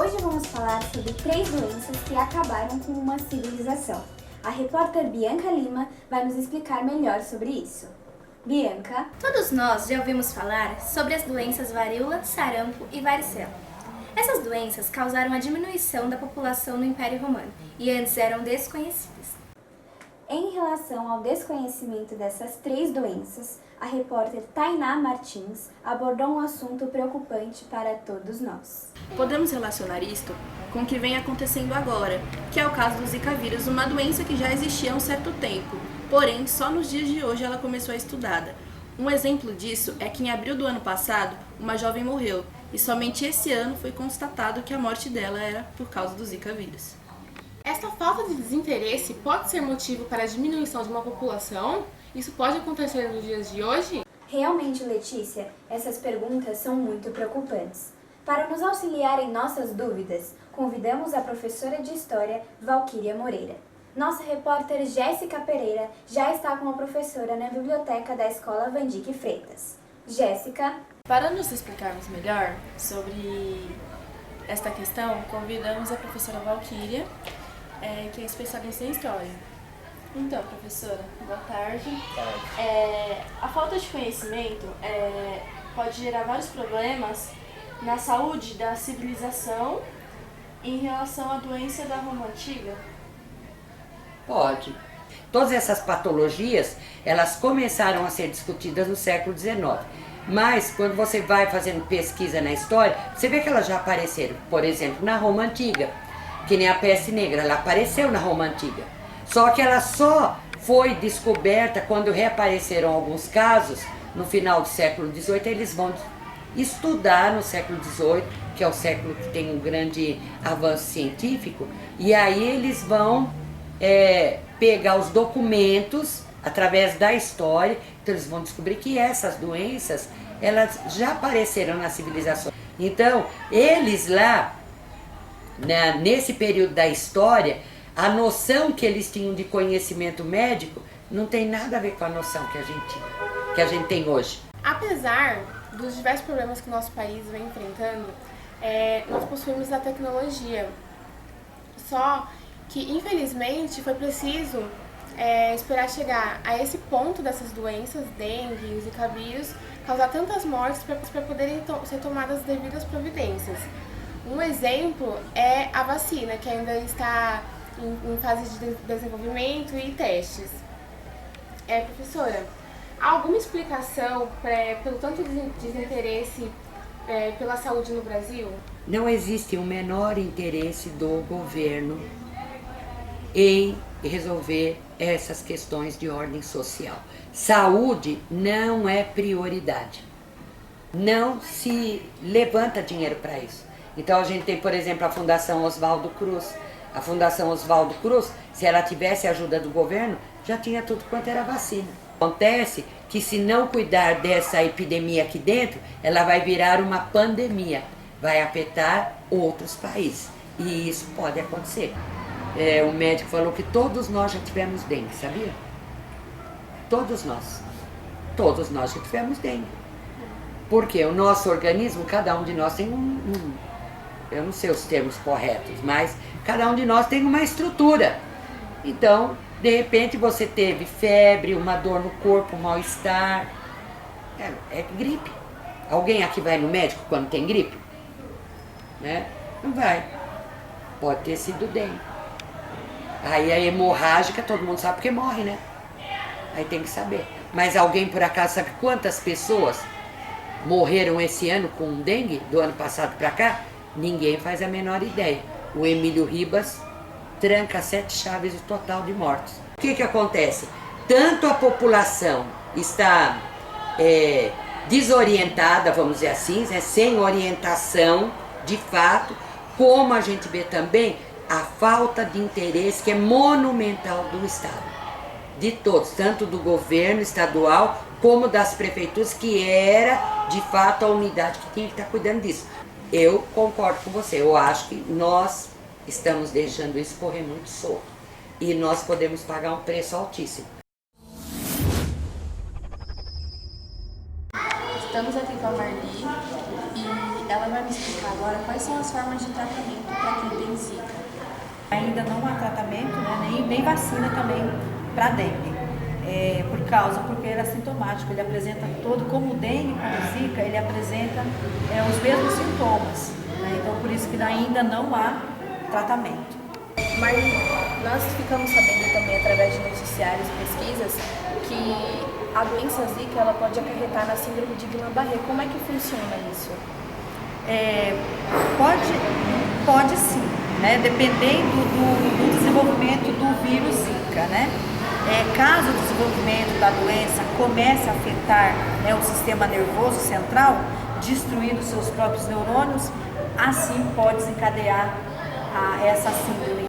Hoje vamos falar sobre 3 doenças que acabaram com uma civilização. A repórter Bianca Lima vai nos explicar melhor sobre isso. Bianca. Todos nós já ouvimos falar sobre as doenças varíola, sarampo e varicela. Essas doenças causaram a diminuição da população no Império Romano e antes eram desconhecidas. Em relação ao desconhecimento dessas 3 doenças, a repórter Tainá Martins abordou um assunto preocupante para todos nós. Podemos relacionar isto com o que vem acontecendo agora, que é o caso do Zika vírus, uma doença que já existia há um certo tempo, porém só nos dias de hoje ela começou a ser estudada. Um exemplo disso é que em abril do ano passado, uma jovem morreu, e somente esse ano foi constatado que a morte dela era por causa do Zika vírus. Essa falta de desinteresse pode ser motivo para a diminuição de uma população? Isso pode acontecer nos dias de hoje? Realmente, Letícia, essas perguntas são muito preocupantes. Para nos auxiliar em nossas dúvidas, convidamos a professora de História, Valquíria Moreira. Nossa repórter Jéssica Pereira já está com a professora na biblioteca da Escola Vandique Freitas. Jéssica. Para nos explicarmos melhor sobre esta questão, convidamos a professora Valquíria, que é especialista em História. Então, professora, boa tarde. A falta de conhecimento pode gerar vários problemas na saúde da civilização em relação à doença da Roma Antiga? Pode. Todas essas patologias, elas começaram a ser discutidas no século XIX. Mas, quando você vai fazendo pesquisa na história, você vê que elas já apareceram. Por exemplo, na Roma Antiga, que nem a peste negra, ela apareceu na Roma Antiga. Só que ela só foi descoberta quando reapareceram alguns casos, no final do século XVIII, eles vão estudar no século XVIII, que é o século que tem um grande avanço científico, e aí eles vão pegar os documentos através da história, então eles vão descobrir que essas doenças, elas já apareceram na civilização. Então, eles lá, nesse período da história, a noção que eles tinham de conhecimento médico não tem nada a ver com a noção que a gente tem hoje. Apesar dos diversos problemas que o nosso país vem enfrentando, nós possuímos a tecnologia. Só que, infelizmente, foi preciso esperar chegar a esse ponto dessas doenças, dengue, zika vírus, causar tantas mortes para poderem ser tomadas as devidas providências. Um exemplo é a vacina, que ainda está em fase de desenvolvimento e testes. Professora, há alguma explicação pelo tanto desinteresse pela saúde no Brasil? Não existe o menor interesse do governo em resolver essas questões de ordem social. Saúde não é prioridade. Não se levanta dinheiro para isso. Então a gente tem, por exemplo, a Fundação Oswaldo Cruz. A Fundação Oswaldo Cruz, se ela tivesse a ajuda do governo, já tinha tudo quanto era vacina. Acontece que se não cuidar dessa epidemia aqui dentro, ela vai virar uma pandemia, vai afetar outros países. E isso pode acontecer. O médico falou que todos nós já tivemos dengue, sabia? Todos nós já tivemos dengue. Porque o nosso organismo, cada um de nós tem eu não sei os termos corretos, mas cada um de nós tem uma estrutura. Então, de repente você teve febre, uma dor no corpo, um mal-estar. É gripe. Alguém aqui vai no médico quando tem gripe? Não vai. Pode ter sido dengue. Aí a hemorrágica, todo mundo sabe porque morre, né? Aí tem que saber. Mas alguém por acaso sabe quantas pessoas morreram esse ano com dengue, do ano passado para cá? Ninguém faz a menor ideia. O Emílio Ribas tranca 7 chaves o total de mortos. O que acontece? Tanto a população está desorientada, vamos dizer assim, sem orientação de fato, como a gente vê também a falta de interesse que é monumental do Estado. De todos, tanto do governo estadual como das prefeituras, que era de fato a unidade que tinha que estar cuidando disso. Eu concordo com você, eu acho que nós estamos deixando isso correr muito solto e nós podemos pagar um preço altíssimo. Estamos aqui com a Marli e ela vai me explicar agora quais são as formas de tratamento para quem tem Zika. Ainda não há tratamento, né, nem vacina também para dengue, porque ele é assintomático, ele apresenta como o dengue, como a Zika, ele apresenta os mesmos sintomas, né, então por isso que ainda não há tratamento. Marli, nós ficamos sabendo também através de noticiários e pesquisas que a doença Zika ela pode acarretar na síndrome de Guillain-Barré. Como é que funciona isso? Pode sim, né? Dependendo do desenvolvimento do vírus Zika, né? Caso o desenvolvimento da doença comece a afetar, né, o sistema nervoso central, destruindo seus próprios neurônios, assim pode desencadear essa síndrome.